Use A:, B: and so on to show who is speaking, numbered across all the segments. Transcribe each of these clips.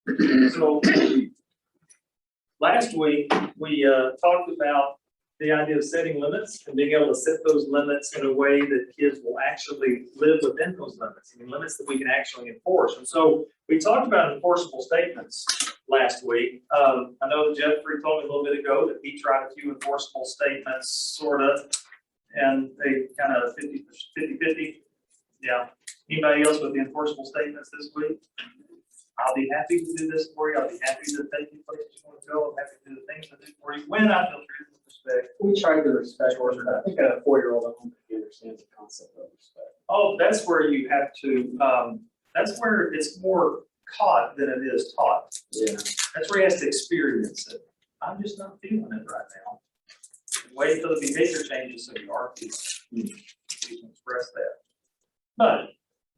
A: So last week, we talked about the idea of setting limits and being able to set those limits in a way that kids will actually live within those limits. I mean, limits that we can actually enforce. And so we talked about enforceable statements last week. I know that Jeffrey told me a little bit ago that he tried a few enforceable statements, sort of, and they kind of 50-50. Yeah. Anybody else with the enforceable statements this week? I'll be happy to do this for you. I'll be happy to take you places you want to go. I'm happy to do the things I do for you when I feel treated with respect.
B: We try to respect, I think a 4-year-old at home understands the concept of respect.
A: Oh, that's where you have to, that's where it's more caught than it is taught.
B: Yeah.
A: That's where he has to experience it. I'm just not feeling it right now. Wait until the behavior changes so you are feeling it. You can express that. But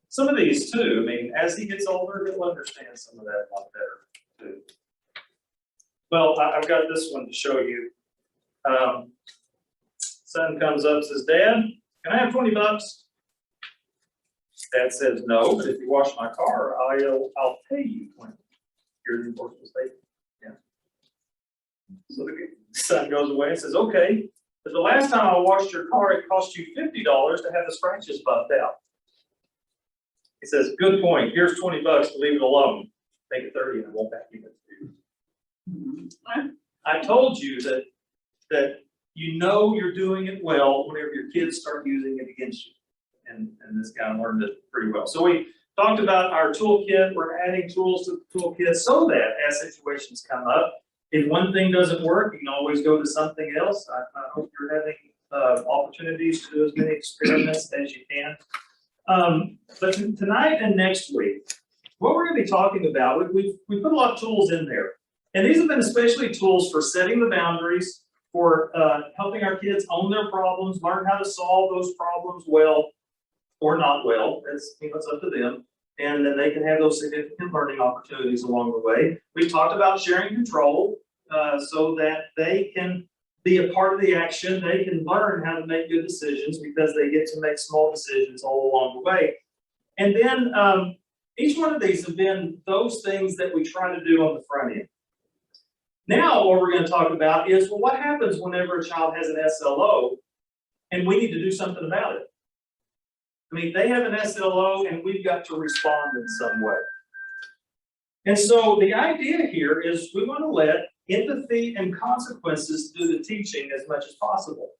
A: some of these too, I mean, as he gets older, he'll understand some of that a lot better too. Well, I've got this one to show you. Son comes up and says, Dad, can I have 20 bucks? Dad says, no, but if you wash my car, I'll pay you 20. Here's the enforceable statement. Yeah. So the son goes away and says, okay, but the last time I washed your car, it cost you $50 to have the scratches buffed out. He says, good point. Here's 20 bucks to leave it alone. Make it 30 and I won't back you in. I told you that you know you're doing it well whenever your kids start using it against you. And this guy learned it pretty well. So we talked about our toolkit. We're adding tools to the toolkit so that as situations come up, if one thing doesn't work, you can always go to something else. I hope you're having opportunities to do as many experiments as you can. But tonight and next week, what we're going to be talking about, we put a lot of tools in there. And these have been especially tools for setting the boundaries, for helping our kids own their problems, learn how to solve those problems well or not well. It's up to them. And then they can have those significant learning opportunities along the way. We've talked about sharing control so that they can be a part of the action. They can learn how to make good decisions because they get to make small decisions all along the way. And then each one of these have been those things that we try to do on the front end. Now what we're going to talk about is, well, what happens whenever a child has an SLO and we need to do something about it? I mean, they have an SLO and we've got to respond in some way. And so the idea here is we want to let empathy and consequences do the teaching as much as possible.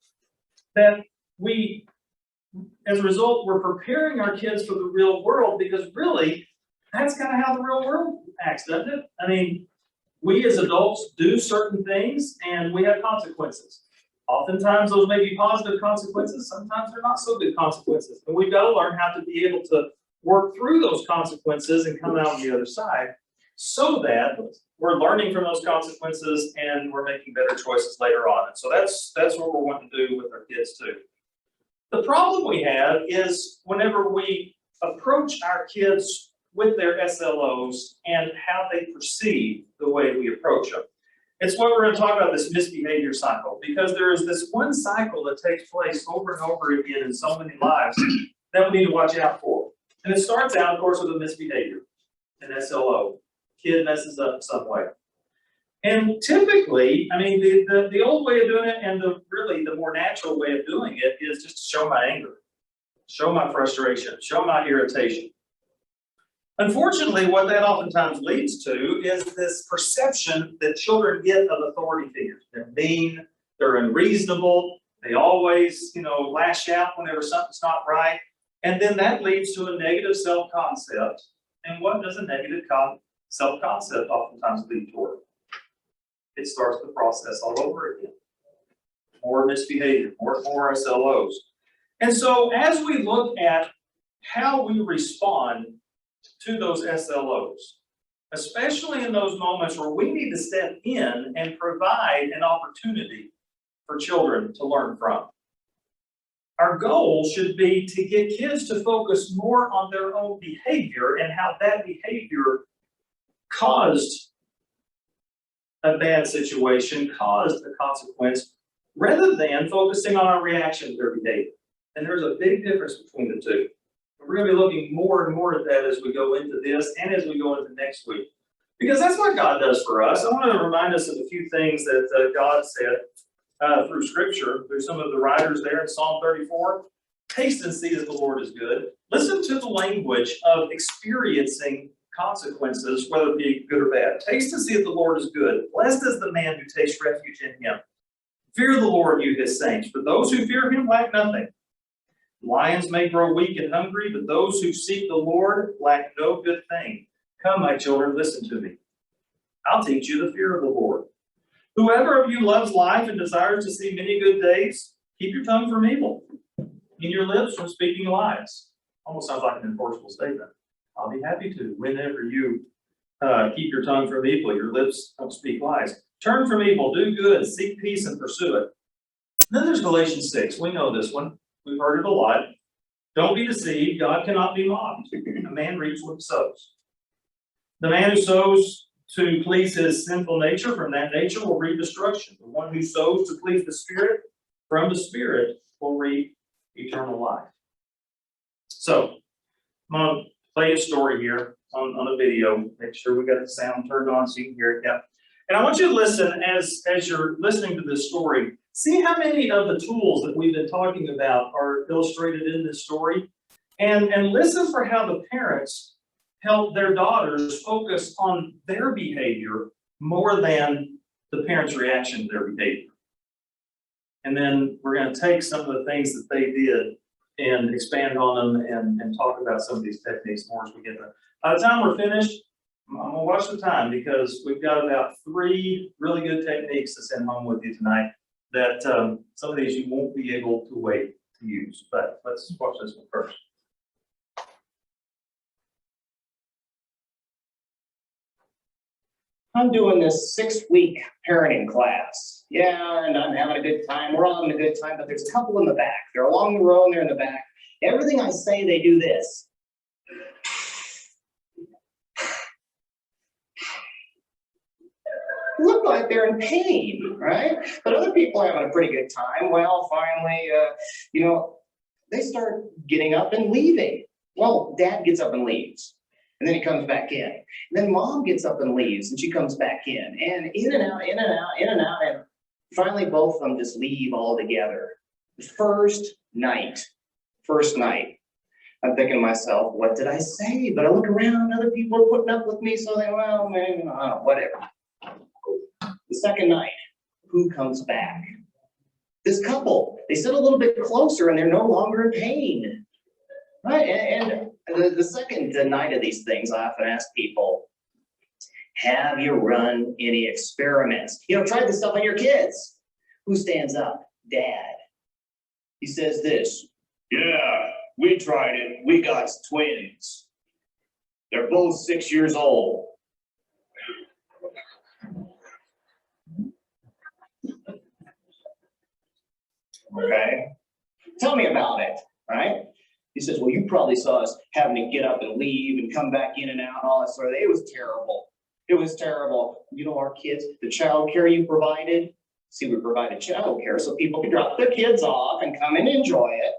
A: That we, as a result, we're preparing our kids for the real world because really, that's kind of how the real world acts, doesn't it? I mean, we as adults do certain things and we have consequences. Oftentimes those may be positive consequences, sometimes they're not so good consequences. And we've got to learn how to be able to work through those consequences and come out on the other side so that we're learning from those consequences and we're making better choices later on. And so that's what we're wanting to do with our kids too. The problem we have is whenever we approach our kids with their SLOs and how they perceive the way we approach them. It's what we're going to talk about, this misbehavior cycle, because there is this one cycle that takes place over and over again in so many lives that we need to watch out for. And it starts out, of course, with a misbehavior, an SLO. Kid messes up in some way. And typically, I mean, the old way of doing it and really the more natural way of doing it is just to show my anger, show my frustration, show my irritation. Unfortunately, what that oftentimes leads to is this perception that children get of authority figures. They're mean, they're unreasonable, they always, lash out whenever something's not right. And then that leads to a negative self-concept. And what does a negative self-concept oftentimes lead toward? It starts the process all over again. More misbehavior, more SLOs. And so as we look at how we respond to those SLOs, especially in those moments where we need to step in and provide an opportunity for children to learn from. Our goal should be to get kids to focus more on their own behavior and how that behavior caused a bad situation, caused a consequence, rather than focusing on our reaction to their behavior. And there's a big difference between the two. We're going to be looking more and more at that as we go into this and as we go into next week. Because that's what God does for us. I want to remind us of a few things that God said through Scripture. There's some of the writers there in Psalm 34. Taste and see that the Lord is good. Listen to the language of experiencing consequences, whether it be good or bad. Taste and see that the Lord is good. Blessed is the man who takes refuge in him. Fear the Lord, you his saints, for those who fear him lack nothing. Lions may grow weak and hungry, but those who seek the Lord lack no good thing. Come, my children, listen to me. I'll teach you the fear of the Lord. Whoever of you loves life and desires to see many good days, keep your tongue from evil, and your lips from speaking lies. Almost sounds like an enforceable statement. I'll be happy to whenever you keep your tongue from evil, your lips don't speak lies. Turn from evil, do good, seek peace, and pursue it. Then there's Galatians 6. We know this one. We've heard it a lot. Don't be deceived. God cannot be mocked. A man reaps what he sows. The man who sows to please his sinful nature, from that nature will reap destruction. The one who sows to please the Spirit, from the Spirit will reap eternal life. So, I'm going to play a story here on a video. Make sure we got the sound turned on so you can hear it. Yeah. And I want you to listen as you're listening to this story. See how many of the tools that we've been talking about are illustrated in this story. And listen for how the parents help their daughters focus on their behavior more than the parents' reaction to their behavior. And then we're going to take some of the things that they did and expand on them and talk about some of these techniques more as we get there. By the time we're finished, I'm going to watch the time because we've got about 3 really good techniques to send home with you tonight that some of these you won't be able to wait to use. But let's watch this one first.
C: I'm doing this 6-week parenting class. Yeah, and I'm having a good time. We're all having a good time, but there's a couple in the back. They're along the row and they're in the back. Everything I say, they do this. Look like they're in pain, right? But other people are having a pretty good time. Well, finally, they start getting up and leaving. Well, dad gets up and leaves. And then he comes back in. And then mom gets up and leaves, and she comes back in. And in and out, in and out, in and out. And finally, both of them just leave all together. The first night. I'm thinking to myself, what did I say? But I look around, other people are putting up with me, so they, well, maybe, whatever. The second night, who comes back? This couple. They sit a little bit closer, and they're no longer in pain. Right, and the second night of these things, I often ask people, have you run any experiments? Try this stuff on your kids. Who stands up? Dad. He says this, yeah, we tried it. We got twins. They're both 6 years old. Okay, tell me about it, right? He says, well, you probably saw us having to get up and leave and come back in and out and all that sort of thing. It was terrible. It was terrible. Our kids, the child care you provided. See, we provided child care so people could drop their kids off and come and enjoy it.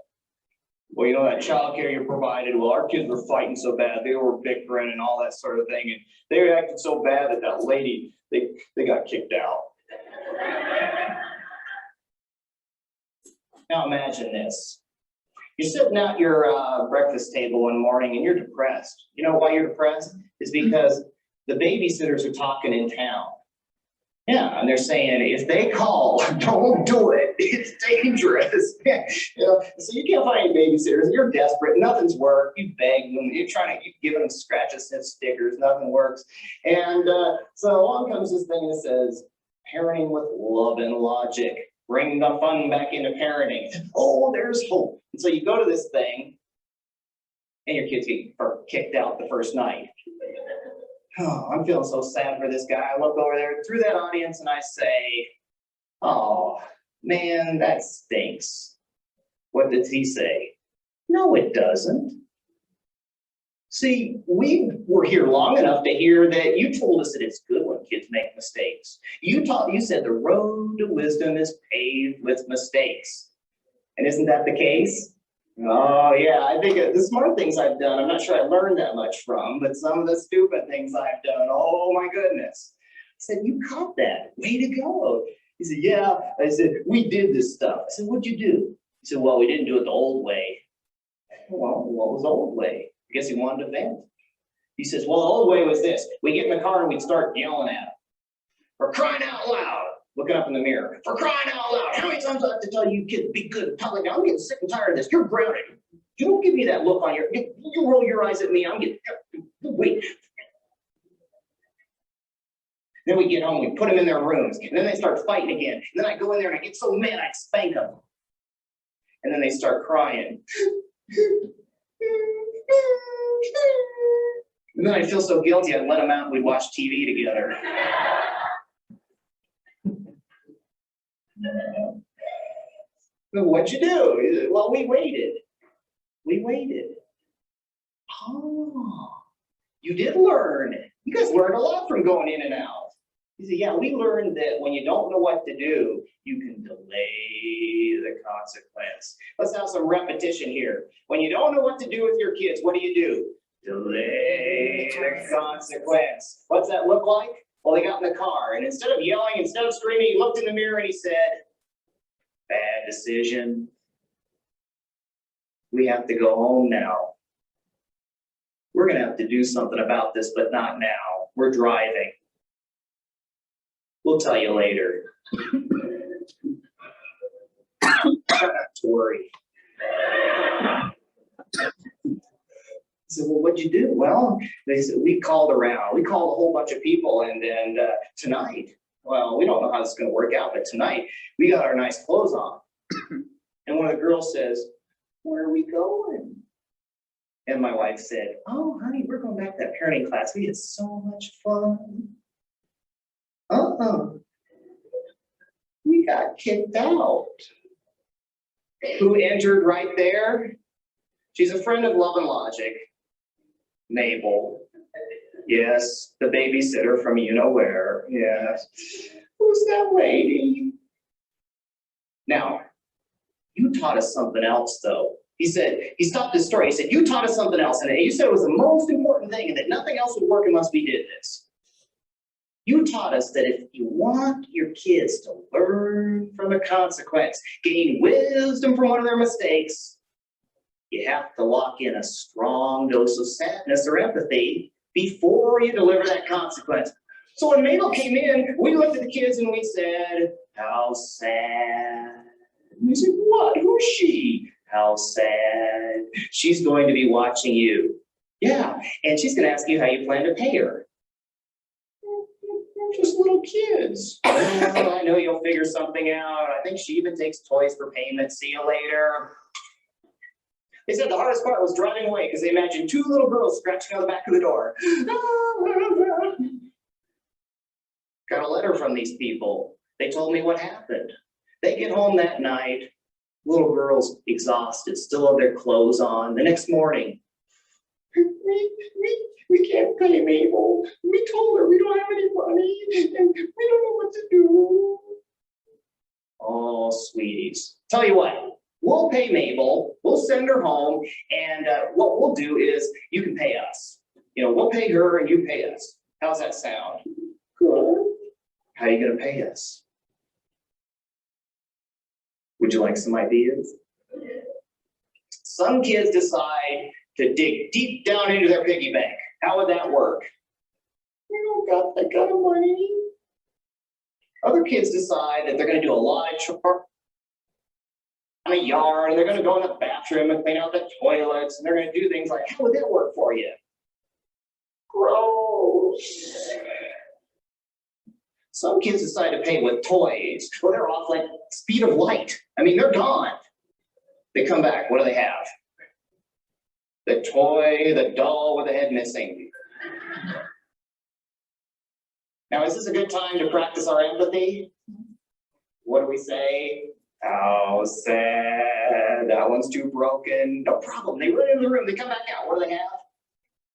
C: Well, that child care you provided, well, our kids were fighting so bad. They were bickering and all that sort of thing. And they acted so bad that lady, they got kicked out. Now imagine this. You're sitting at your breakfast table one morning and you're depressed. You know why you're depressed? It's because the babysitters are talking in town. Yeah, and they're saying, if they call, don't do it. It's dangerous. So you can't find any babysitters. You're desperate. Nothing's worked. You beg them. You're giving them scratches and stickers. Nothing works. And so along comes this thing that says, parenting with love and logic. Bring the fun back into parenting. Oh, there's hope. And so you go to this thing, and your kids get kicked out the first night. Oh, I'm feeling so sad for this guy. I look over there through that audience and I say, oh, man, that stinks. What did he say? No, it doesn't. See, we were here long enough to hear that you told us that it's good when kids make mistakes. You said the road to wisdom is paved with mistakes. And isn't that the case? Oh, yeah, I think the smart things I've done, I'm not sure I learned that much from, but some of the stupid things I've done, oh my goodness. I said, you caught that, way to go. He said, yeah. I said, we did this stuff. I said, what'd you do? He said, well, we didn't do it the old way. Well, what was the old way? I guess he wanted to vent. He says, well, the old way was this. We get in the car and we'd start yelling at him. For crying out loud. Looking up in the mirror. For crying out loud. How many times do I have to tell you kids, be good? Talk now. I'm getting sick and tired of this. You're grounded. You don't give me that look on you roll your eyes at me. I'm getting, wait. Then we get home, we put them in their rooms, and then they start fighting again. And then I go in there and I get so mad, I spank them. And then they start crying. And then I feel so guilty, I let them out and we watch TV together. What'd you do? Well, we waited. We waited. Oh, you did learn. You guys learned a lot from going in and out. He said, yeah, we learned that when you don't know what to do, you can delay the consequence. Let's have some repetition here. When you don't know what to do with your kids, what do? Delay the consequence. What's that look like? Well, they got in the car, and instead of yelling, instead of screaming, he looked in the mirror and he said, bad decision. We have to go home now. We're going to have to do something about this, but not now. We're driving. We'll tell you later. Not to worry. I said, well, what'd you do? Well, they said, we called around. We called a whole bunch of people, and tonight, well, we don't know how this is going to work out, but tonight, we got our nice clothes on. And one of the girls says, where are we going? And my wife said, oh, honey, we're going back to that parenting class. We had so much fun. We got kicked out. Who entered right there? She's a friend of Love and Logic. Mabel. Yes, the babysitter from you-know-where. Yes. Who's that lady? Now, you taught us something else, though. He said, he stopped his story. He said, you taught us something else, and you said it was the most important thing, and that nothing else would work unless we did this. You taught us that if you want your kids to learn from a consequence, gain wisdom from one of their mistakes, you have to lock in a strong dose of sadness or empathy before you deliver that consequence. So when Mabel came in, we looked at the kids and we said, how sad. And we said, what? Who's she? How sad. She's going to be watching you. Yeah, and she's going to ask you how you plan to pay her. We're just little kids. Well, I know you'll figure something out. I think she even takes toys for payment. See you later. They said the hardest part was driving away because they imagined two little girls scratching on the back of the door. Got a letter from these people. They told me what happened. They get home that night, little girls exhausted, still have their clothes on. The next morning, we can't pay Mabel. We told her we don't have any money and we don't know what to do. Oh, sweeties. Tell you what. We'll pay Mabel, we'll send her home, and what we'll do is you can pay us. You know, we'll pay her and you pay us. How's that sound? Good. How are you going to pay us? Would you like some ideas? Some kids decide to dig deep down into their piggy bank. How would that work? We don't got that kind of money. Other kids decide that they're going to do a lot of chores in a yard, and they're going to go in the bathroom and clean out the toilets, and they're going to do things like, how would that work for you? Gross. Some kids decide to pay with toys. Well, they're off like speed of light. I mean, they're gone. They come back. What do they have? The toy, the doll with the head missing. Now, is this a good time to practice our empathy? What do we say? Oh, sad. That one's too broken. No problem. They run into the room. They come back out. What do they have?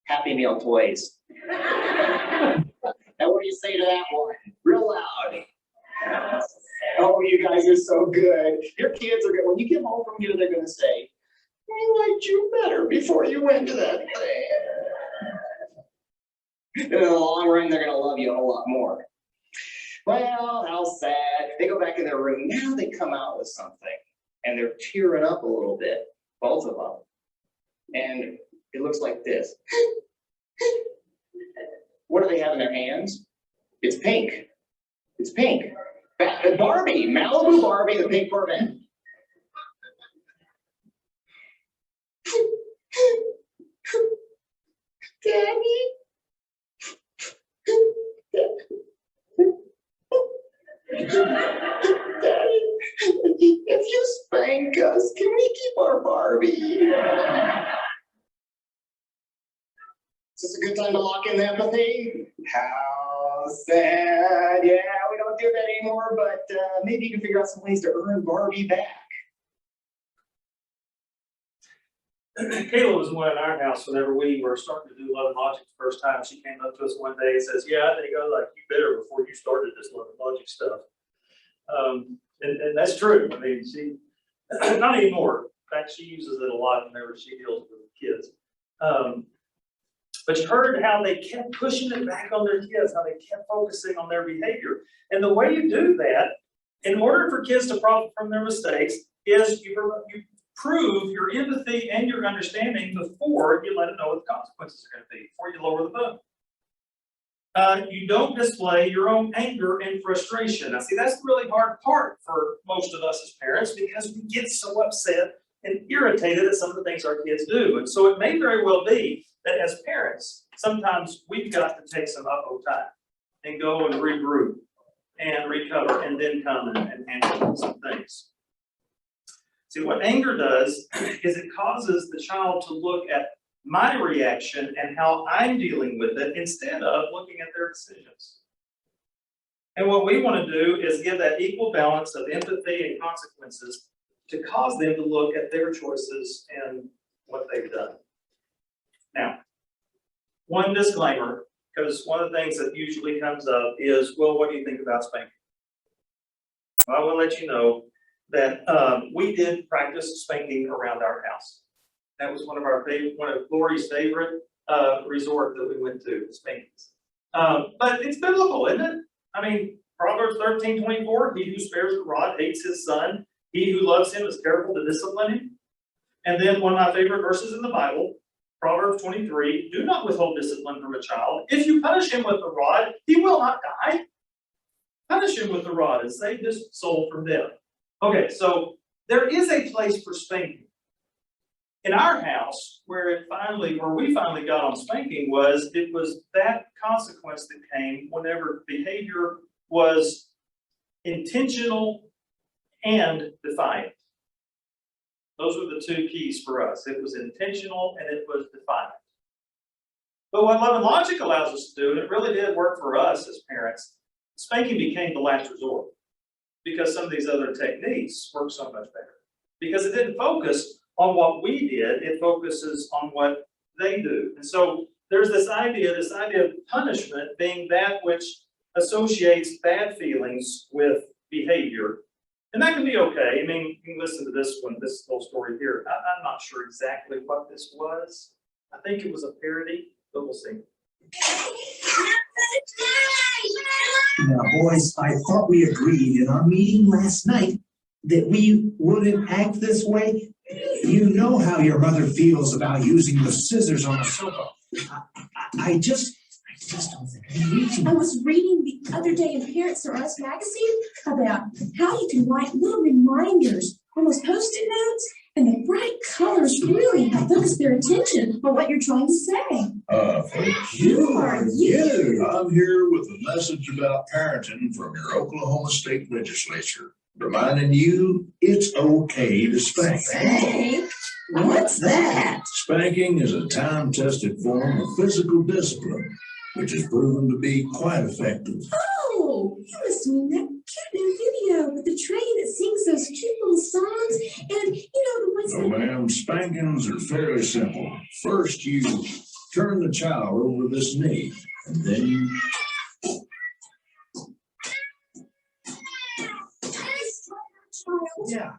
C: Happy Meal toys. Now, what do you say to that one? Real loud. Oh, you guys are so good. Your kids are good. When you get home from here, they're going to say, treat you better before you went to that thing. In the long run, they're gonna love you a whole lot more. Well, how sad. They go back in their room. Now they come out with something and they're tearing up a little bit, both of them. And it looks like this. What do they have in their hands? It's pink. It's pink. Barbie, Malibu Barbie, the pink Corvette. Daddy? Daddy, if you spank us, can we keep our Barbie? Is this a good time to lock in empathy? How sad. Yeah, we don't do that anymore, but maybe you can figure out some ways to earn Barbie back.
A: Kayla was one in our house whenever we were starting to do Love and Logic the first time. She came up to us one day and says, yeah, I think I like you better before you started this Love and Logic stuff. And that's true. I mean, she, not anymore. In fact, she uses it a lot whenever she deals with kids. But you heard how they kept pushing it back on their kids, how they kept focusing on their behavior. And the way you do that, in order for kids to profit from their mistakes, is you prove your empathy and your understanding before you let them know what the consequences are going to be, before you lower the boom. You don't display your own anger and frustration. Now, see, that's the really hard part for most of us as parents, because we get so upset and irritated at some of the things our kids do. And so it may very well be that as parents, sometimes we've got to take some up-o time and go and regroup and recover and then come and handle some things. See, what anger does is it causes the child to look at my reaction and how I'm dealing with it instead of looking at their decisions. And what we want to do is give that equal balance of empathy and consequences to cause them to look at their choices and what they've done. Now, one disclaimer, because one of the things that usually comes up is, well, what do you think about spanking? Well, I will let you know that we did practice spanking around our house. That was one of Lori's favorite resort that we went to, spankings. But it's biblical, isn't it? I mean, Proverbs 13:24, he who spares the rod hates his son. He who loves him is careful to discipline him. And then one of my favorite verses in the Bible, Proverbs 23, do not withhold discipline from a child. If you punish him with the rod, he will not die. Punish him with the rod and save his soul from death. Okay, so there is a place for spanking. In our house, where we finally got on spanking it was that consequence that came whenever behavior was intentional and defiant. Those were the two keys for us. It was intentional and it was defiant. But what Love and Logic allows us to do, and it really did work for us as parents, spanking became the last resort, because some of these other techniques work so much better. Because it didn't focus on what we did, it focuses on what they do. And so there's this idea of punishment being that which associates bad feelings with behavior. And that can be okay. I mean, you can listen to this whole story here. I'm not sure exactly what this was. I think it was a parody, but we'll see.
D: Now, boys, I thought we agreed in our meeting last night that we wouldn't act this way. You know how your mother feels about using the scissors on a sofa. I just don't think I need to.
E: I was reading the other day in Parents Are Us magazine about how you can write little reminders on those Post-it notes, and the bright colors really help focus their attention on what you're trying to say.
F: Folks,
E: Who are you?
F: I'm here with a message about parenting from your Oklahoma State Legislature, reminding you it's okay to spank.
E: Spank? What's that?
F: Spanking is a time-tested form of physical discipline, which has proven to be quite effective.
E: Oh, you must mean that cute new video with the train that sings those cute little songs, and the ones
F: No, ma'am, spankings are fairly simple. First, you turn the child over this knee, and then you...
D: Yeah.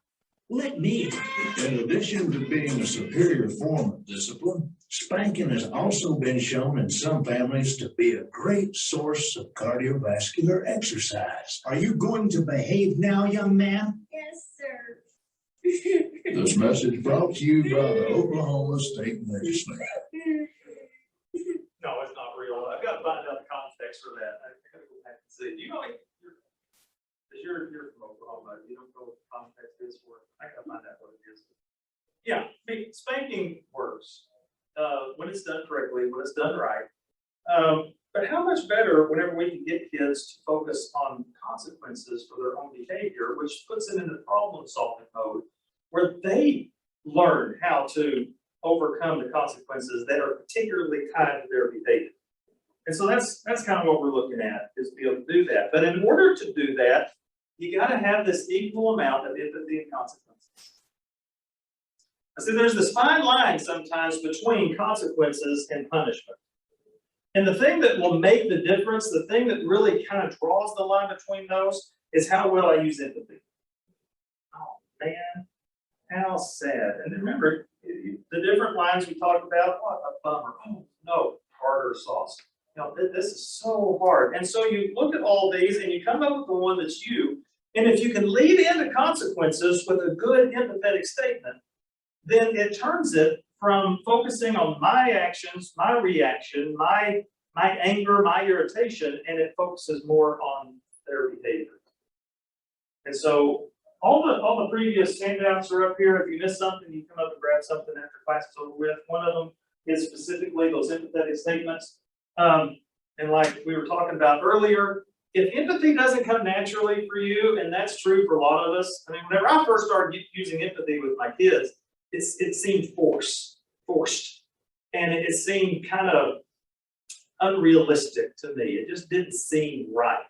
D: Let me.
F: In addition to being a superior form of discipline, spanking has also been shown in some families to be a great source of cardiovascular exercise.
D: Are you going to behave now, young man?
E: Yes, sir.
F: This message brought to you by the Oklahoma State Legislature.
A: No, it's not real. I've got to find out the context for that. I gotta go back and see. Do you know, you're from Oklahoma, you don't know what the context is for it. I gotta find out what it is. Yeah, spanking works, when it's done correctly, when it's done right. But how much better whenever we can get kids to focus on consequences for their own behavior, which puts them in the problem solving mode, where they learn how to overcome the consequences that are particularly tied to their behavior. And so that's kind of what we're looking at, is to be able to do that. But in order to do that, you got to have this equal amount of empathy and consequences. I see there's this fine line sometimes between consequences and punishment. And the thing that will make the difference, the thing that really kind of draws the line between those, is how well I use empathy. Oh man, how sad. And remember, the different lines we talked about, what a bummer. Oh no, tartar sauce. You know, this is so hard. And so you look at all these and you come up with the one that's you. And if you can lead into consequences with a good empathetic statement, then it turns it from focusing on my actions, my reaction, my anger, my irritation, and it focuses more on their behavior. And so all the previous handouts are up here. If you missed something, you come up and grab something after class is over with. One of them is specifically those empathetic statements. And like we were talking about earlier, if empathy doesn't come naturally for you, and that's true for a lot of us. I mean, whenever I first started using empathy with my kids, it seemed forced, and it seemed kind of unrealistic to me. It just didn't seem right.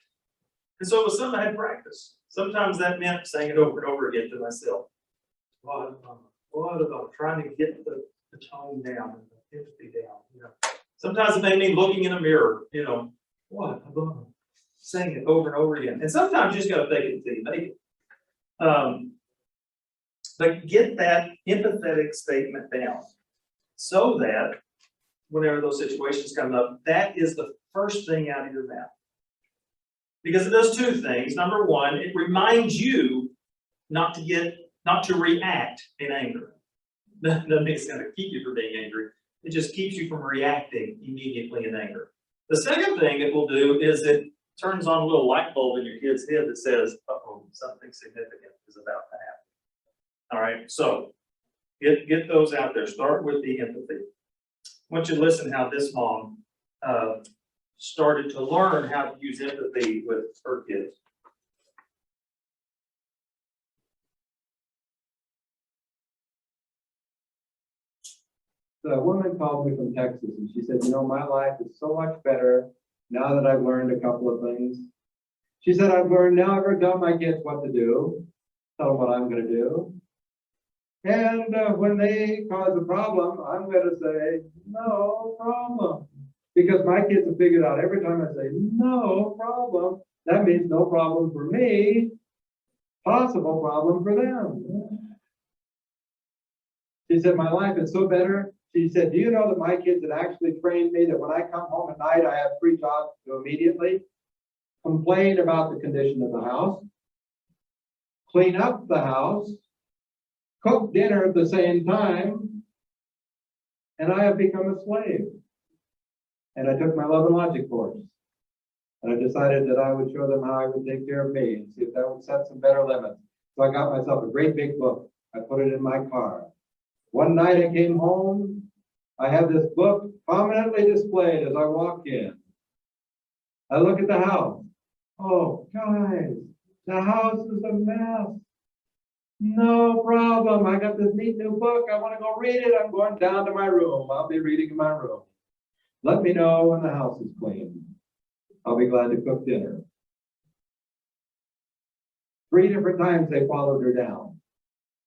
A: And so it was something I had practiced. Sometimes that meant saying it over and over again to myself. What about trying to get the tone down and the empathy down? You know, sometimes it made me looking in a mirror. You know, what about saying it over and over again? And sometimes you just got to fake it until you make it. But get that empathetic statement down so that whenever those situations come up, that is the first thing out of your mouth. Because it does two things. Number one, it reminds you not to react in anger. That doesn't mean it's going to keep you from being angry. It just keeps you from reacting immediately in anger. The second thing it will do is it turns on a little light bulb in your kid's head that says, uh-oh, something significant is about to happen. All right, so get those out there. Start with the empathy. I want you to listen how this mom started to learn how to use empathy with her kids.
G: The woman called me from Texas and she said, you know, my life is so much better now that I've learned a couple of things. She said, I've learned now I never tell my kids what to do, tell them what I'm going to do. And when they cause a problem, I'm going to say, no problem. Because my kids have figured out every time I say, no problem, that means no problem for me, possible problem for them. She said, my life is so better. She said, do you know that my kids had actually trained me that when I come home at night, I have 3 jobs to do immediately? Complain about the condition of the house, clean up the house, cook dinner at the same time, and I have become a slave. And I took my love and logic course. And I decided that I would show them how I would take care of me and see if that would set some better limits. So I got myself a great big book. I put it in my car. One night I came home. I have this book prominently displayed as I walk in. I look at the house. Oh, guys, the house is a mess. No problem. I got this neat new book. I want to go read it. I'm going down to my room. I'll be reading in my room. Let me know when the house is clean. I'll be glad to cook dinner. 3 different times they followed her down.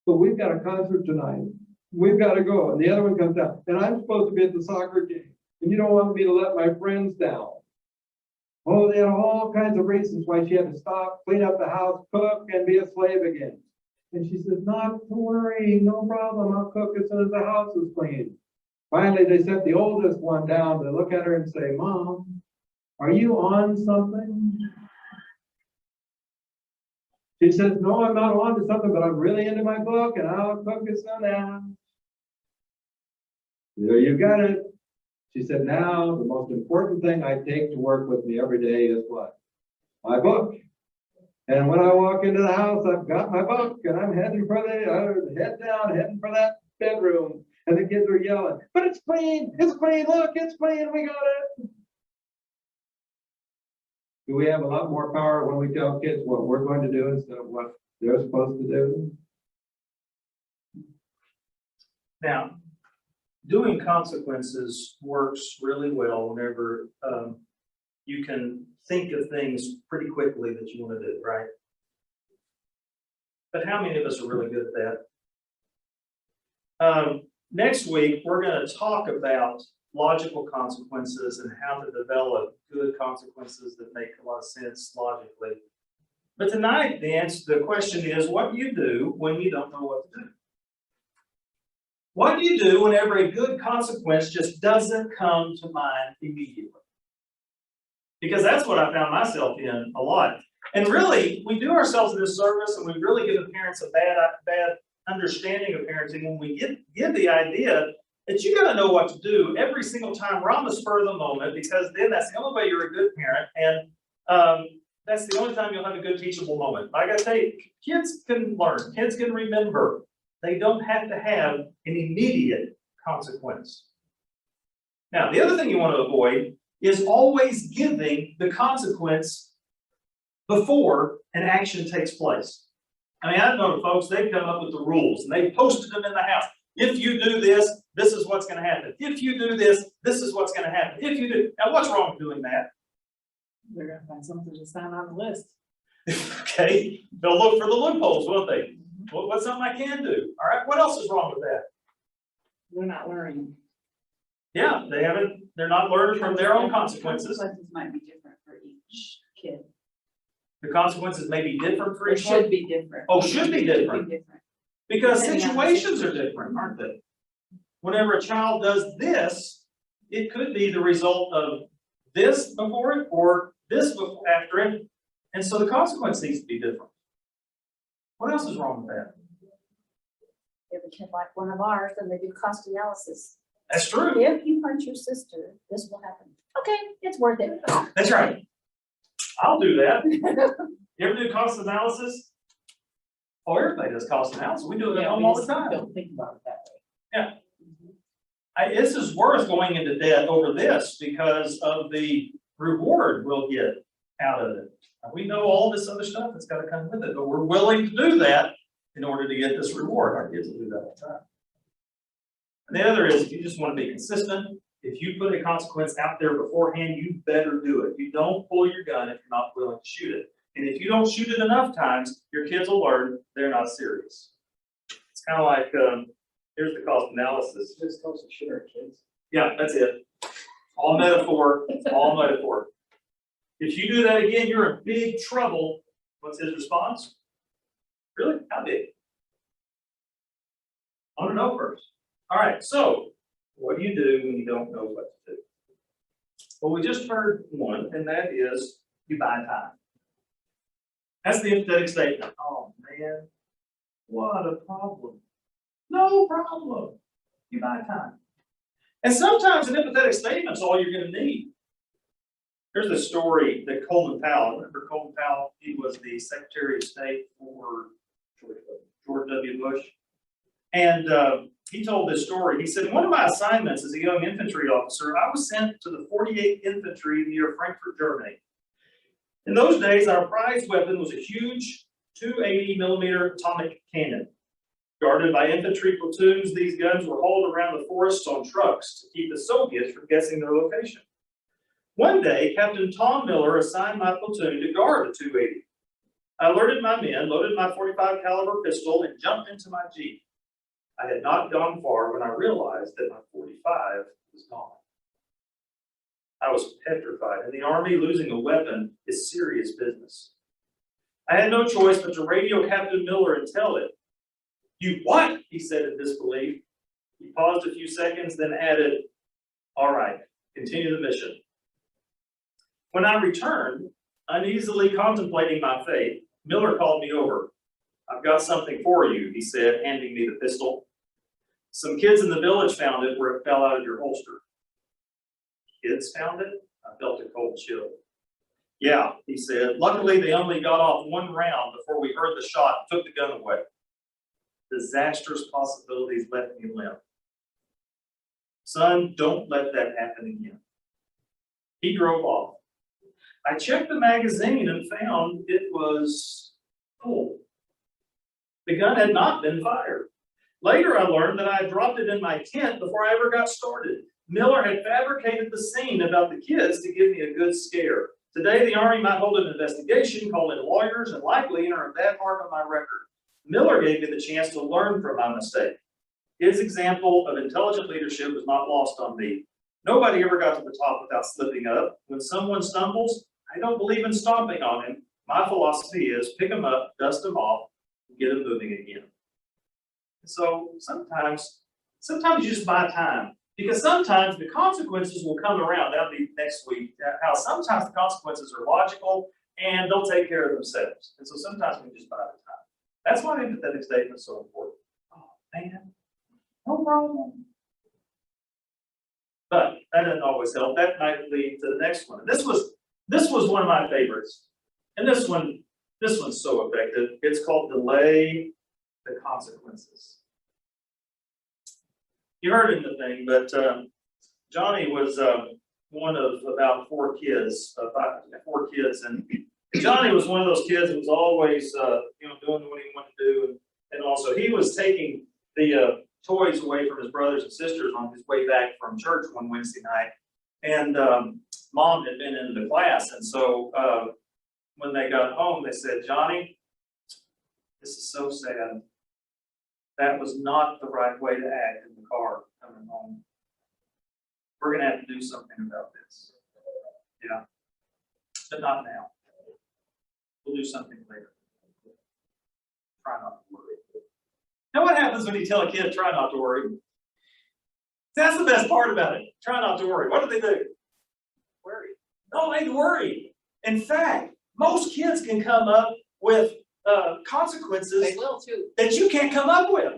G: But we've got a concert tonight. We've got to go. And the other one comes down. And I'm supposed to be at the soccer game. And you don't want me to let my friends down. Oh, they had all kinds of reasons why she had to stop, clean up the house, cook, and be a slave again. And she says, not to worry, no problem, I'll cook as soon as the house is clean. Finally, they sent the oldest one down to look at her and say, Mom, are you on something? She says, no, I'm not on to something, but I'm really into my book and I'll cook as soon as. There you got it. She said, now the most important thing I take to work with me every day is what? My book. And when I walk into the house, I've got my book and I'm heading for head down, heading for that bedroom. And the kids are yelling, but it's clean, look, it's clean, we got it. Do we have a lot more power when we tell kids what we're going to do instead of what they're supposed to do?
A: Now, doing consequences works really well whenever you can think of things pretty quickly that you want to do, right? But how many of us are really good at that? Next week, we're going to talk about logical consequences and how to develop good consequences that make a lot of sense logically. But tonight, the question is, what do you do when you don't know what to do? What do you do whenever a good consequence just doesn't come to mind immediately? Because that's what I found myself in a lot. And really, we do ourselves a disservice and we really give the parents a bad understanding of parenting when we give the idea that you got to know what to do every single time we're on the spur of the moment, because then that's the only way you're a good parent, and that's the only time you'll have a good teachable moment. Like I say, kids can learn, kids can remember. They don't have to have an immediate consequence. Now, the other thing you want to avoid is always giving the consequence before an action takes place. I mean, I've known folks, they've come up with the rules and they've posted them in the house. If you do this, this is what's going to happen. If you do this, this is what's going to happen. If you do, now what's wrong with doing that?
H: They're gonna find something to sign on the list.
A: Okay, they'll look for the loopholes, won't they? Well, what's something I can do? All right, what else is wrong with that?
H: They're not learning.
A: Yeah, they're not learning from their own consequences.
H: Consequences might be different for each kid.
A: The consequences may be different for
H: Or
A: each one.
H: should be different.
A: Oh, should be different. Because
H: Depending on the
A: situations are different, aren't they? Whenever a child does this, it could be the result of this before it or this after it. And so the consequence needs to be different. What else is wrong with that?
I: If a kid like one of ours, and they do cost analysis.
A: That's true.
I: If you punch your sister, this will happen. Okay, it's worth it.
A: That's right. I'll do that. You ever do cost analysis? Oh, everybody does cost analysis. We do it at home all the time.
H: Don't think about it that way.
A: Yeah. This is worth going into debt over this because of the reward we'll get out of it. We know all this other stuff that's got to come with it, but we're willing to do that in order to get this reward. Our kids will do that all the time. And the other is, if you just want to be consistent, if you put a consequence out there beforehand, you better do it. You don't pull your gun if you're not willing to shoot it. And if you don't shoot it enough times, your kids will learn they're not serious. It's kind of like, here's the cost analysis.
B: Just supposed to shoot our kids.
A: Yeah, that's it. All metaphor, all metaphor. If you do that again, you're in big trouble. What's his response? Really? How big? I want to know first. All right, so what do you do when you don't know what to do? Well, we just heard one, and that is you buy time. That's the empathetic statement. Oh man, what a problem. No problem. You buy time. And sometimes an empathetic statement is all you're going to need. There's the story that Colin Powell, remember Colin Powell? He was the Secretary of State for George W. Bush. And he told this story. He said, one of my assignments as a young infantry officer, I was sent to the 48th Infantry near Frankfurt, Germany. In those days, our prized weapon was a huge 280 millimeter atomic cannon. Guarded by infantry platoons, these guns were hauled around the forests on trucks to keep the Soviets from guessing their location. One day, Captain Tom Miller assigned my platoon to guard the 280. I alerted my men, loaded my .45 caliber pistol, and jumped into my Jeep. I had not gone far when I realized that my .45 was gone. I was petrified. In the Army, losing a weapon is serious business. I had no choice but to radio Captain Miller and tell You what? He said in disbelief. He paused a few seconds, then added, all right, continue the mission. When I returned, uneasily contemplating my fate, Miller called me over. I've got something for you, he said, handing me the pistol. Some kids in the village found it where it fell out of your holster. Kids found it? I felt a cold chill. Yeah, he said. Luckily, they only got off one round before we heard the shot and took the gun away. Disastrous possibilities left me limp. Son, don't let that happen again. He drove off. I checked the magazine and found it was full. The gun had not been fired. Later, I learned that I had dropped it in my tent before I ever got started. Miller had fabricated the scene about the kids to give me a good scare. Today, the Army might hold an investigation, call in lawyers, and likely enter a bad mark on my record. Miller gave me the chance to learn from my mistake. His example of intelligent leadership was not lost on me. Nobody ever got to the top without slipping up. When someone stumbles, I don't believe in stomping on him. My philosophy is pick them up, dust them off, and get them moving again. So sometimes you just buy time, because sometimes the consequences will come around. That'll be next week. How sometimes the consequences are logical and they'll take care of themselves. And so sometimes we just buy the time. That's why empathetic statement is so important. Oh man, no problem. But that doesn't always help. That might lead to the next one. This was one of my favorites. And this one's so effective. It's called delay the consequences. You heard in the thing, but Johnny was one of about four kids, and Johnny was one of those kids that was always doing what he wanted to do, and also he was taking the toys away from his brothers and sisters on his way back from church one Wednesday night, and Mom had been in the class, and so when they got home, they said, Johnny, this is so sad. That was not the right way to act in the car coming home. We're going to have to do something about this. Yeah, but not now. We'll do something later. Try not to worry. Now what happens when you tell a kid, try not to worry? That's the best part about it. Try not to worry. What do? Worry. No, they worry. In fact, most kids can come up with consequences
H: They will too.
A: that you can't come up with.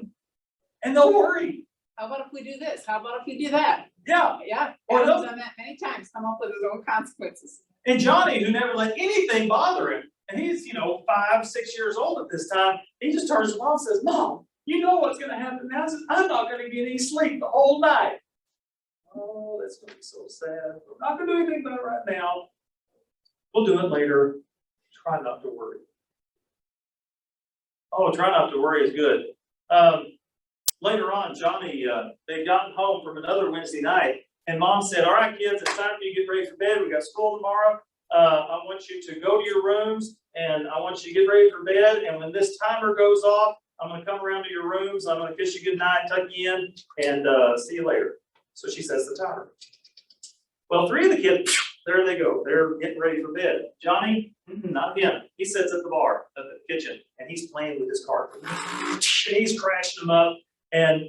A: And they'll worry.
H: How about if we do this? How about if we do that?
A: Yeah.
H: Yeah,
A: Or
H: Adam's
A: they'll-
H: done that many times, come up with his own consequences.
A: And Johnny, who never let anything bother him, and he's 5, 6 years old at this time, he just turns to Mom and says, Mom, you know what's going to happen now? He says, I'm not going to get any sleep the whole night. Oh, that's going to be so sad. We're not going to do anything about it right now. We'll do it later. Try not to worry. Oh, try not to worry is good. Later on, Johnny, they'd gotten home from another Wednesday night, and Mom said, all right, kids, it's time for you to get ready for bed. We got school tomorrow. I want you to go to your rooms, and I want you to get ready for bed. And when this timer goes off, I'm going to come around to your rooms. I'm going to kiss you goodnight, tuck you in, and see you later. So she sets the timer. Well, 3 of the kids, there they go. They're getting ready for bed. Johnny, not him. He sits at the bar, at the kitchen, and he's playing with his cards. And he's crashing them up, and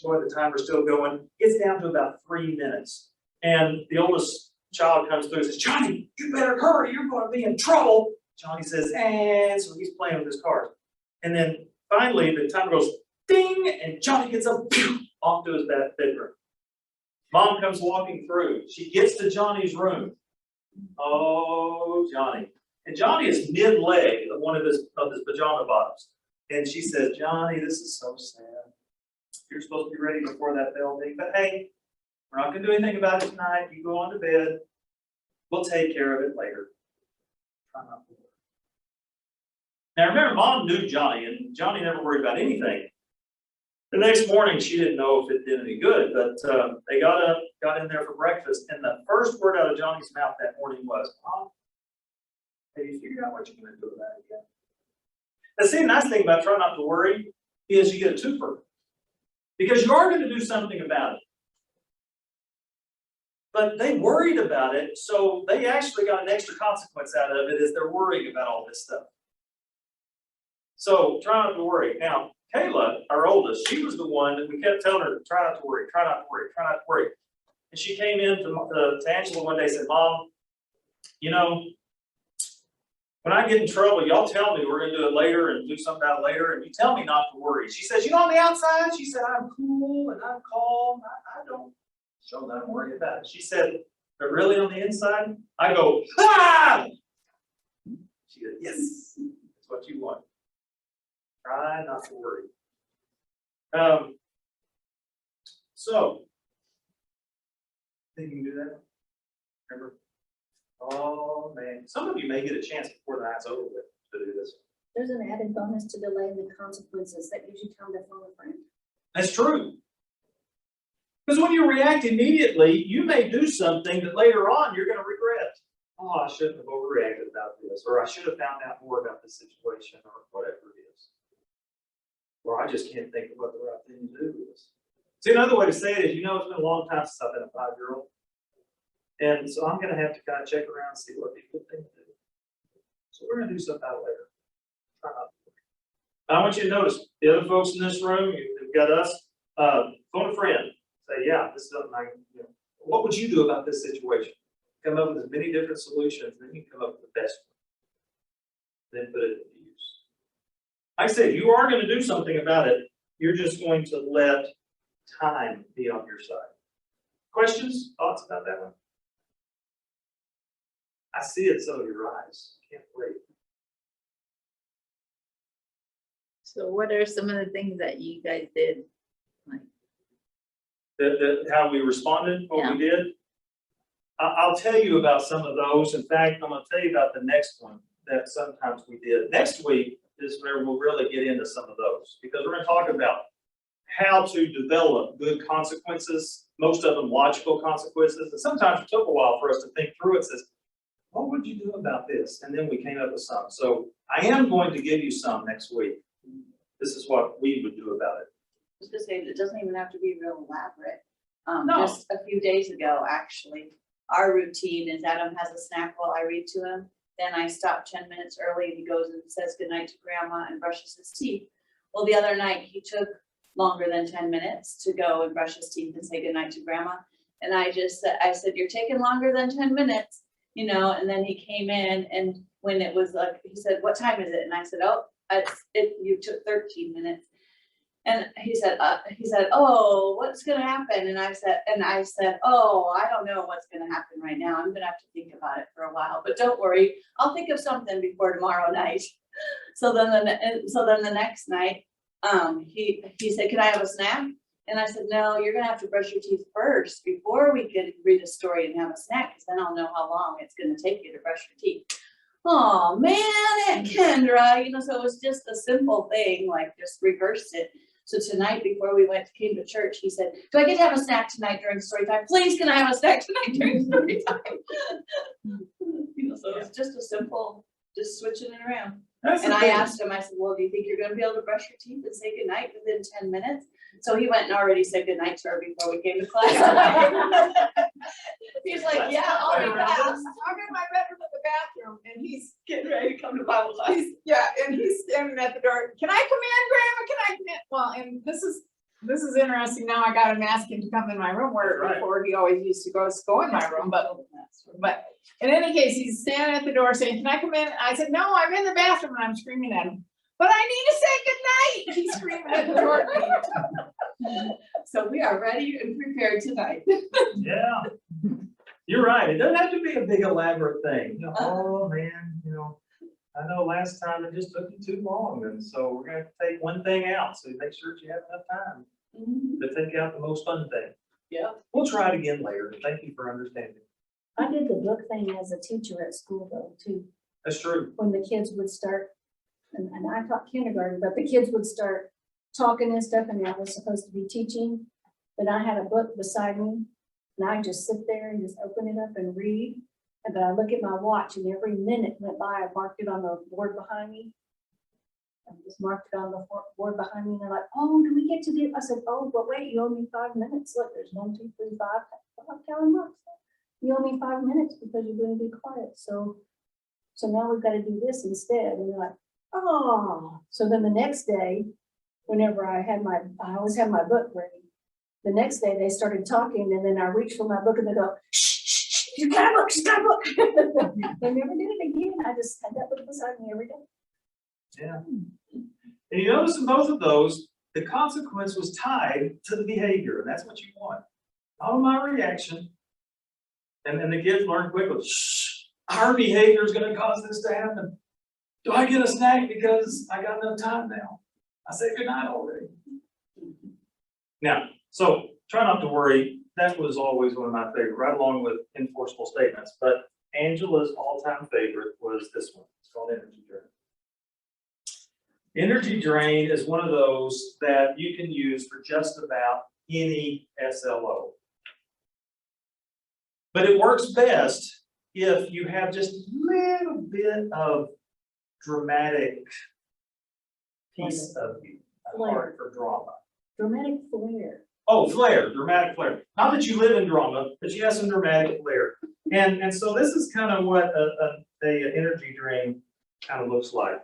A: boy, the timer's still going. It's down to about 3 minutes. And the oldest child comes through and says, Johnny, you better hurry. You're going to be in trouble. Johnny says, and so he's playing with his cards. And then finally, the timer goes, ding, and Johnny gets up, off to his bedroom. Mom comes walking through. She gets to Johnny's room. Oh, Johnny. And Johnny is mid-leg of one of his pajama bottoms. And she says, Johnny, this is so sad. You're supposed to be ready before that bell ding. But hey, we're not going to do anything about it tonight. You go on to bed. We'll take care of it later. Try not to worry. Now remember, Mom knew Johnny, and Johnny never worried about anything. The next morning, she didn't know if it did any good, but they got up, got in there for breakfast, and the first word out of Johnny's mouth that morning was, Mom, have you figured out what you're going to do about it yet? Now, see, the nice thing about trying not to worry is you get a twofer, because you are going to do something about it. But they worried about it, so they actually got an extra consequence out of it as they're worrying about all this stuff. So try not to worry. Now, Kayla, our oldest, she was the one that we kept telling her, try not to worry, try not to worry, try not to worry. And she came in to Angela one day and said, Mom, you know, when I get in trouble, y'all tell me we're gonna do it later and do something about it later, and you tell me not to worry. She says, you know, on the outside, she said, I'm cool and I'm calm. I don't show that I'm worried about it. She said, but really on the inside, I go, ah! She goes, yes, that's what you want. Try not to worry. So, think you can do that? Remember? Oh, man. Some of you may get a chance before the night's over with to do this.
I: There's an added bonus to delaying the consequences that usually come to phone a friend.
A: That's true. Because when you react immediately, you may do something that later on you're going to regret. Oh, I shouldn't have overreacted about this, or I should have found out more about this situation, or whatever it is. Or I just can't think of what the right thing to do is. See, another way to say it is, you know, it's been a long time since I've been a 5-year-old. And so I'm going to have to kind of check around and see what would be a good thing to do. So we're going to do something about it later. Try not to worry. I want you to notice the other folks in this room, you've got us, phone a friend. Say, yeah, this is something you know, what would you do about this situation? Come up with as many different solutions, and then you come up with the best one. Then put it into use. Like I said, if you are going to do something about it, you're just going to let time be on your side. Questions, thoughts about that one? I see it in some of your eyes. Can't wait.
J: So what are some of the things that you guys did? Like,
A: How we responded, what we did. I'll tell you about some of those. In fact, I'm going to tell you about the next one that sometimes we did. Next week is where we'll really get into some of those, because we're going to talk about how to develop good consequences, most of them logical consequences. And sometimes it took a while for us to think through it. Says, what would you do about this? And then we came up with some. So I am going to give you some next week. This is what we would do about it.
K: Just to say, it doesn't even have to be real elaborate.
A: No.
K: Just a few days ago, actually, our routine is Adam has a snack while I read to him. Then I stop 10 minutes early and he goes and says goodnight to grandma and brushes his teeth. Well, the other night he took longer than 10 minutes to go and brush his teeth and say goodnight to grandma. And I said, you're taking longer than 10 minutes, you know, and then he came in, and when it was like, he said, what time is it? And I said, oh, you took 13 minutes. And he said, oh, what's going to happen? And I said, oh, I don't know what's going to happen right now. I'm going to have to think about it for a while, but don't worry, I'll think of something before tomorrow night. So then the next night, he said, can I have a snack? And I said, no, you're going to have to brush your teeth first before we can read a story and have a snack, because then I'll know how long it's going to take you to brush your teeth. Oh man, Aunt Kendra, you know, so it was just a simple thing, like just reversed it. So tonight, before we came to church, he said, do I get to have a snack tonight during story time? Please, can I have a snack tonight during story time? You know, so it's just a simple, just switching it around. And I asked him, I said, well, do you think you're going to be able to brush your teeth and say goodnight within 10 minutes? So he went and already said goodnight to her before we came to class. He's like, yeah, I'll be fast.
H: I'm in my bedroom in the bathroom, and he's
K: Getting ready to come to Bible class.
H: and he's standing at the door. Can I come in, Grandma? Can I come in? Well, and this is interesting. Now I got him asking to come in my room, where before he always used to go in my room. But in any case, he's standing at the door saying, can I come in? I said, no, I'm in the bathroom, and I'm screaming at him. But I need to say goodnight. He's screaming at the door.
K: So we are ready and prepared tonight.
A: Yeah, you're right. It doesn't have to be a big elaborate thing. You know, oh man, you know, I know last time it just took you too long, and so we're gonna have to take one thing out, so make sure that you have enough time to take out the most fun thing.
K: Yeah.
A: We'll try it again later. Thank you for understanding.
I: I did the book thing as a teacher at school though, too,
A: That's true.
I: when the kids would start, and I taught kindergarten, but the kids would start talking and stuff, and I was supposed to be teaching, but I had a book beside me, and I just sit there and just open it up and read, and then I look at my watch, and every minute went by, I marked it on the board behind me. I just marked it on the board behind me, and they're like, oh, do we get to do, I said, oh, but wait, you owe me 5 minutes, look, there's 1, 2, 3, 5, I'm counting up. You owe me 5 minutes because you're going to be quiet, so now we've got to do this instead, and they're like, oh, so then the next day, whenever I always had my book ready. The next day, they started talking, and then I reached for my book, and they go, shh, shh, shh, she's got a book, she's got a book. They never did it again. I just had that book beside me every day.
A: Yeah. And you notice in both of those, the consequence was tied to the behavior, and that's what you want. Not my reaction. And the kids learn quickly, shh, our behavior is going to cause this to happen. Do I get a snack because I got enough time now? I said goodnight already. Now, so try not to worry. That was always one of my favorite, right along with enforceable statements. But Angela's all-time favorite was this one. It's called energy drain. Energy drain is one of those that you can use for just about any SLO. But it works best if you have just a little bit of dramatic piece of you, a heart for drama.
I: Dramatic flair.
A: Oh, flair, dramatic flair. Not that you live in drama, but you have some dramatic flair. And so this is kind of what a energy drain kind of looks like.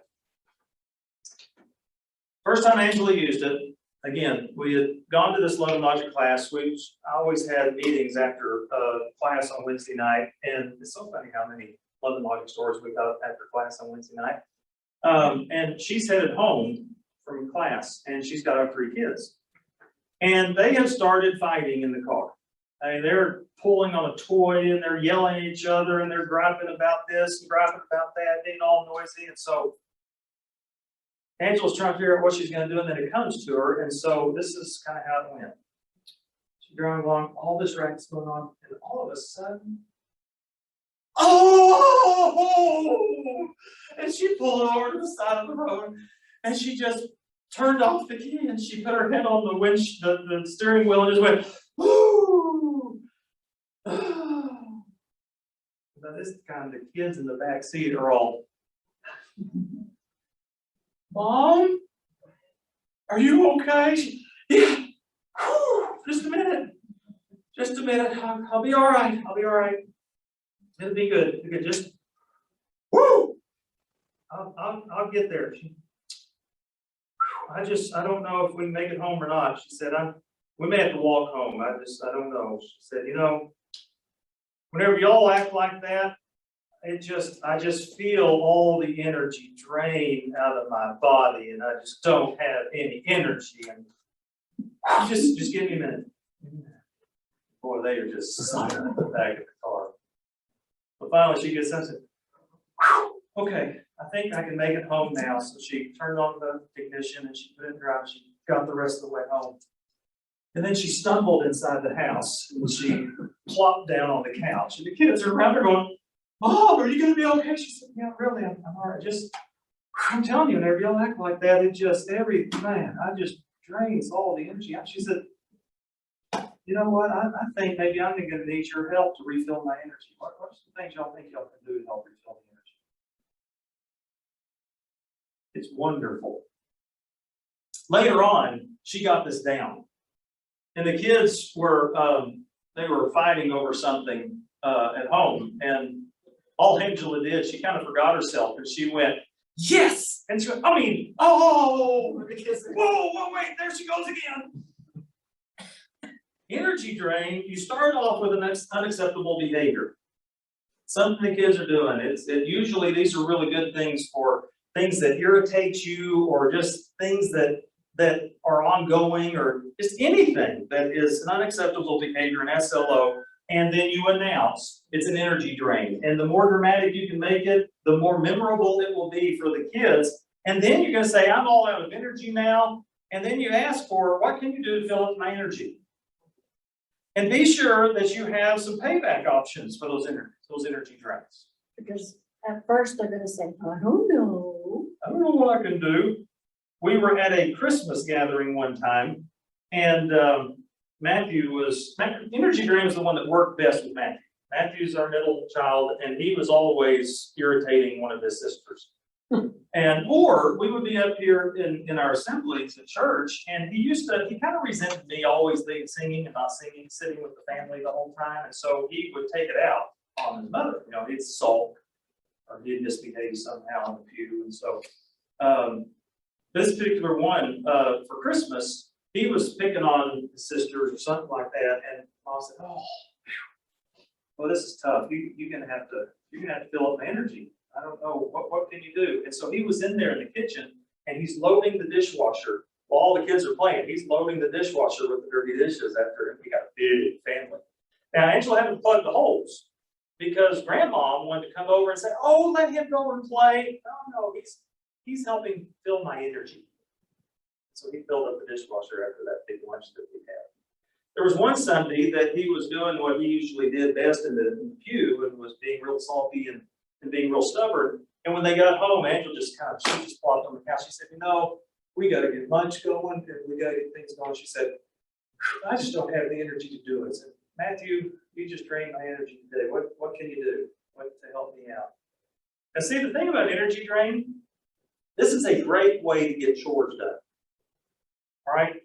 A: First time Angela used it, again, we had gone to this love and logic class. I always had meetings after class on Wednesday night, and it's so funny how many love and logic stories we got after class on Wednesday night. And she's headed home from class, and she's got our 3 kids. And they have started fighting in the car. I mean, they're pulling on a toy, and they're yelling at each other, and they're griping about this and griping about that, being all noisy. And so Angela's trying to figure out what she's going to do, and then it comes to her. And so this is kind of how it went. She's driving along, all this racket's going on, and all of a sudden, oh! And she pulled over to the side of the road, and she just turned off the key, and she put her head on the steering wheel and just went, whoo! Now this time the kids in the back seat are all, Mom, are you okay? Yeah. Whew, just a minute. Just a minute. I'll be all right. I'll be all right. It'll be good. It'll be good. Just, whoo! I'll get there. I don't know if we can make it home or not. She said, we may have to walk home. I don't know. She said, whenever y'all act like that, I just feel all the energy drain out of my body, and I just don't have any energy. And just give me a minute. Boy, they are just silent at the back of the car. But finally, she gets up and said, okay, I think I can make it home now. So she turned on the ignition and she put it in drive. She got the rest of the way home. And then she stumbled inside the house and she plopped down on the couch. And the kids are around her going, Mom, are you going to be okay? She said, yeah, really, I'm all right. I'm telling you, whenever y'all act like that, I just drains all the energy out. She said, you know what? I think maybe I'm going to need your help to refill my energy. What's the things y'all think y'all can do to help refill the energy? It's wonderful. Later on, she got this down. And the kids were, they were fighting over something at home. And all Angela did, she kind of forgot herself and she went, yes! And she went, oh! And the kids said, whoa, wait, there she goes again. Energy drain, you start off with an unacceptable behavior. Something the kids are doing. Usually these are really good things for things that irritate you or just things that are ongoing or just anything that is an unacceptable behavior, an SLO, and then you announce it's an energy drain. And the more dramatic you can make it, the more memorable it will be for the kids. And then you're going to say, I'm all out of energy now. And then you ask for, what can you do to fill up my energy? And be sure that you have some payback options for those energy drains.
I: Because at first they're gonna say, I don't know.
A: I don't know what I can do. We were at a Christmas gathering one time, and energy drain was the one that worked best with Matthew. Matthew's our middle child, and he was always irritating one of his sisters. Or we would be up here in our assemblies at church, and he kind of resented me always singing and not singing, sitting with the family the whole time. And so he would take it out on his mother. He'd sulk or he'd misbehave somehow in the pew. And so This particular one, for Christmas, he was picking on his sisters or something like that, and Mom said, oh, well, this is tough. You're gonna have to fill up my energy. I don't know, what can you do? And so he was in there in the kitchen, and he's loading the dishwasher while all the kids are playing. He's loading the dishwasher with the dirty dishes after we got a big family. Now, Angela had to plug the holes because grandma wanted to come over and say, oh, let him go and play. No, he's helping fill my energy. So he filled up the dishwasher after that big lunch that we had. There was one Sunday that he was doing what he usually did best in the pew and was being real salty and being real stubborn. And when they got home, Angela she just plopped on the couch. She said, we got to get lunch going and we got to get things going. She said, I just don't have the energy to do it. I said, Matthew, you just drained my energy today. What can you do? What to help me out? And see, the thing about energy drain, this is a great way to get chores done. All right?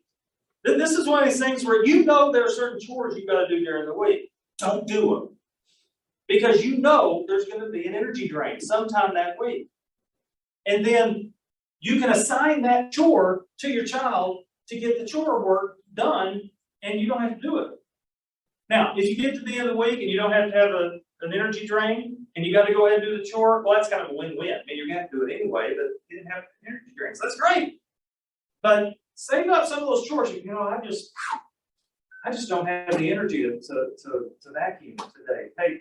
A: This is one of these things where there are certain chores you got to do during the week. Don't do them. Because there's going to be an energy drain sometime that week. And then you can assign that chore to your child to get the chore work done, and you don't have to do it. Now, if you get to the end of the week and you don't have to have an energy drain, and you got to go ahead and do the chore, well, that's kind of a win-win. I mean, you're going to have to do it anyway, but you didn't have an energy drain, so that's great. But save up some of those chores. I just don't have the energy to vacuum today. Hey,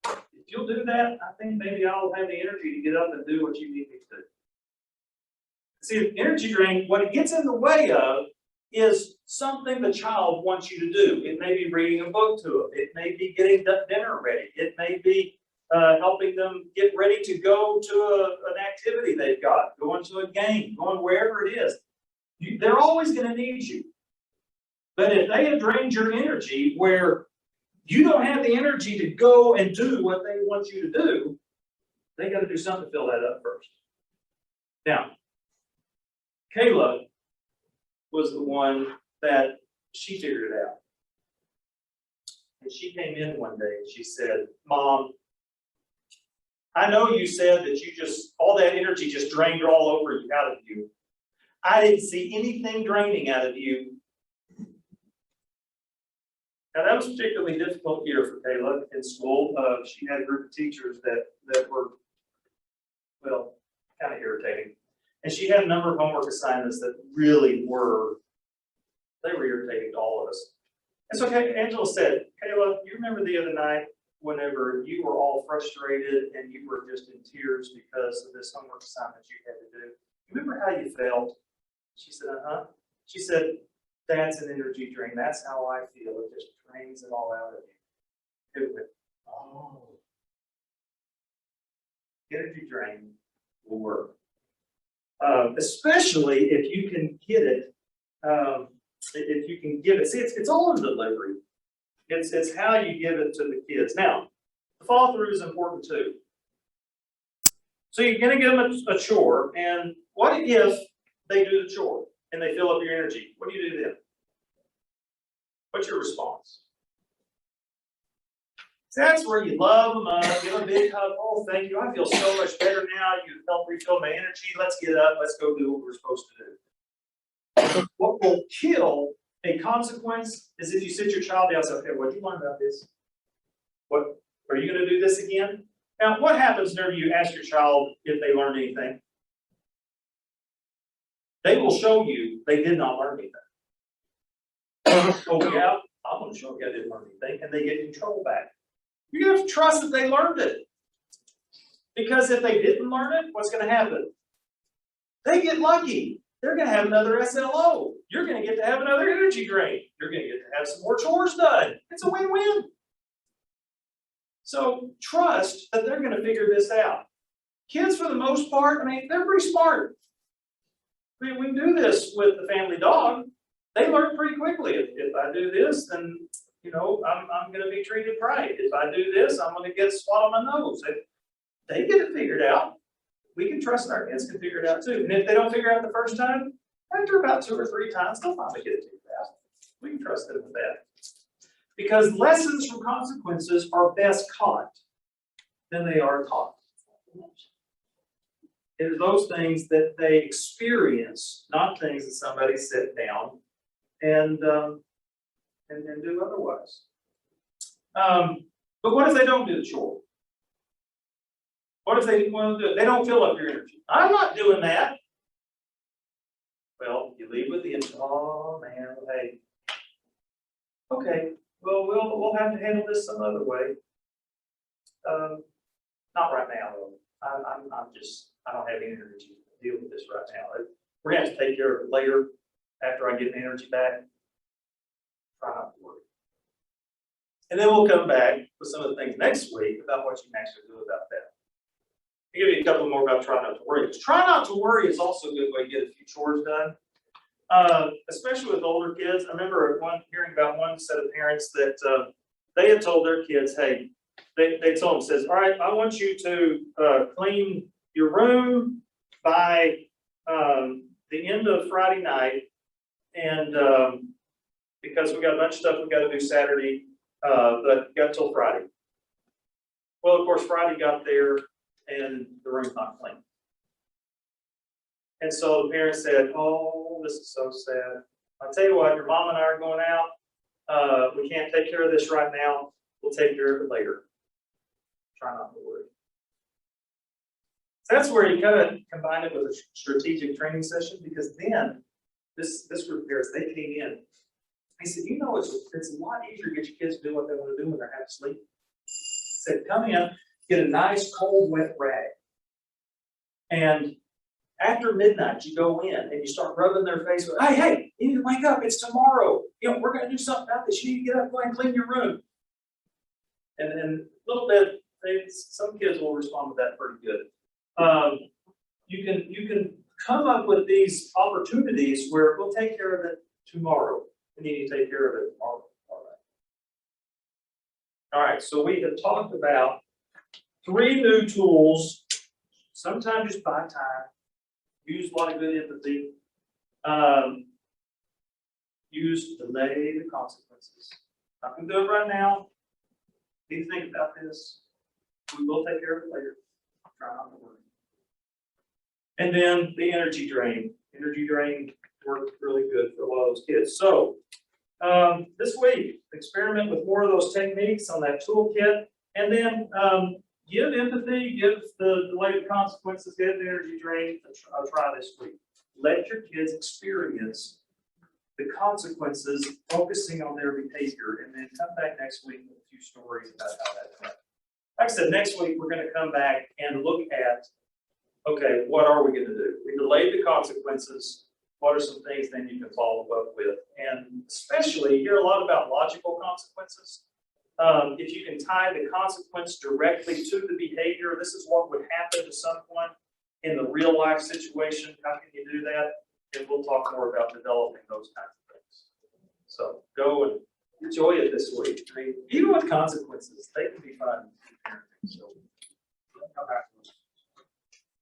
A: if you'll do that, I think maybe I'll have the energy to get up and do what you need me to do. See, energy drain, what it gets in the way of is something the child wants you to do. It may be reading a book to them. It may be getting dinner ready. It may be helping them get ready to go to an activity they've got, going to a game, going wherever it is. They're always going to need you. But if they have drained your energy where you don't have the energy to go and do what they want you to do, they got to do something to fill that up first. Now, Kayla was the one that she figured it out. And she came in one day and she said, Mom, I know you said that all that energy just drained all over you, out of you. I didn't see anything draining out of you. Now that was a particularly difficult year for Kayla in school. She had a group of teachers that were, well, kind of irritating. And she had a number of homework assignments that really were irritating to all of us. And so Angela said, Kayla, you remember the other night whenever you were all frustrated and you were just in tears because of this homework assignment you had to do? You remember how you felt? She said, uh-huh. She said, that's an energy drain. That's how I feel. It just drains it all out of you. It went, oh. Energy drain will work. Especially if you can get it, if you can give it. See, it's all in delivery. It's how you give it to the kids. Now, the follow through is important too. So you're going to give them a chore, and what if they do the chore and they fill up your energy? What do you do then? What's your response? So that's where you love them up, give them a big hug. Oh, thank you. I feel so much better now. You helped refill my energy. Let's get up. Let's go do what we're supposed to do. What will kill a consequence is if you sit your child down and say, okay, what did you learn about this? What are you going to do this again? Now, what happens whenever you ask your child if they learned anything? They will show you they did not learn anything. Oh, yeah, I'm going to show you I didn't learn anything, and they get control back. You have to trust that they learned it. Because if they didn't learn it, what's going to happen? They get lucky. They're going to have another SLO. You're going to get to have another energy drain. You're going to get to have some more chores done. It's a win-win. So trust that they're going to figure this out. Kids, for the most part, they're pretty smart. We can do this with the family dog. They learn pretty quickly. If I do this, then I'm going to be treated right. If I do this, I'm going to get a swat on my nose. They get it figured out. We can trust our kids can figure it out too. And if they don't figure it out the first time, after about 2 or 3 times, they'll finally get it figured out. We can trust them with that. Because lessons from consequences are best caught than they are taught. It is those things that they experience, not things that somebody sit down and do otherwise. But what if they don't do the chore? What if they want to do it? They don't fill up your energy. I'm not doing that. Well, you leave with the, oh man, hey. Okay, well, we'll have to handle this some other way. Not right now, though. I don't have any energy to deal with this right now. We're gonna have to take care of it later, after I get the energy back. Try not to worry. And then we'll come back with some of the things next week about what you can actually do about that. I'll give you a couple more about try not to worry. Try not to worry is also a good way to get a few chores done. Especially with older kids. I remember hearing about one set of parents that they had told their kids, hey, they told them, says, all right, I want you to clean your room by the end of Friday night. And because we got a bunch of stuff we got to do Saturday, but got till Friday. Well, of course, Friday got there and the room's not clean. And so the parents said, oh, this is so sad. I'll tell you what, your mom and I are going out. We can't take care of this right now. We'll take care of it later. Try not to worry. So that's where you kind of combine it with a strategic training session, because then this group of parents, they came in. They said, you know, it's a lot easier to get your kids to do what they want to do when they're half asleep. Said, come in, get a nice cold, wet rag. And after midnight, you go in and you start rubbing their face with, hey, you need to wake up. It's tomorrow. You know, we're going to do something about this. You need to get up and clean your room. And a little bit, some kids will respond to that pretty good. You can come up with these opportunities where we'll take care of it tomorrow. And you need to take care of it tomorrow. All right, so we have talked about 3 new tools. Sometimes just buy time. Use a lot of good empathy. Use delay the consequences. Not going to do it right now. Need to think about this. We will take care of it later. Try not to worry. And then the energy drain. Energy drain worked really good for a lot of those kids. So this week, experiment with more of those techniques on that toolkit, and then give empathy, give the delayed consequences, give the energy drain a try this week. Let your kids experience the consequences, focusing on their behavior, and then come back next week with a few stories about how that went. Like I said, next week we're going to come back and look at, okay, what are we going to do? We delayed the consequences. What are some things then you can follow up with? And especially, you hear a lot about logical consequences. If you can tie the consequence directly to the behavior, this is what would happen to someone in the real life situation. How can you do that? And we'll talk more about developing those kinds of things. So go and enjoy it this week. I mean, even with consequences, they can be